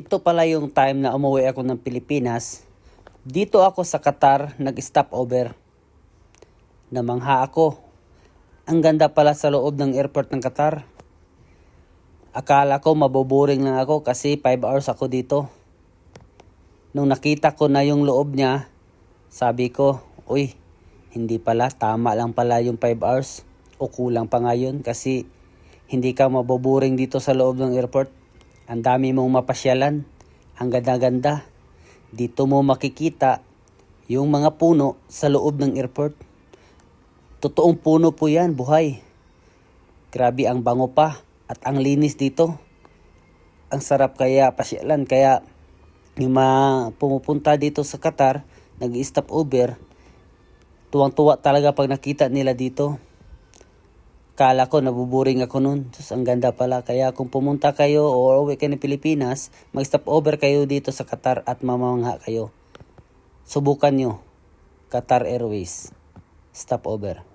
Ito pala yung time na umuwi ako ng Pilipinas. Dito ako sa Qatar nag-stopover. Namangha ako. Ang ganda pala sa loob ng airport ng Qatar. Akala ko maboboring lang ako kasi 5 hours ako dito. Nung nakita ko na yung loob niya, sabi ko, uy, hindi pala, tama lang pala yung 5 hours. O kulang pa ngayon kasi hindi ka maboboring dito sa loob ng airport. Ang dami mong mapasyalan. Ang ganda-ganda. Dito mo makikita yung mga puno sa loob ng airport. Totoong puno po yan, buhay. Grabe ang bango pa at ang linis dito. Ang sarap kaya pasyalan. Kaya yung mga pumupunta dito sa Qatar, nag-stop over, tuwang-tuwa talaga pag nakita nila dito. Kala ko nabuburing ako nun. Diyos, ang ganda pala. Kaya kung pumunta kayo o uwi kayo ng Pilipinas, mag-stop over kayo dito sa Qatar at mamamangha kayo. Subukan nyo. Qatar Airways. Stop over.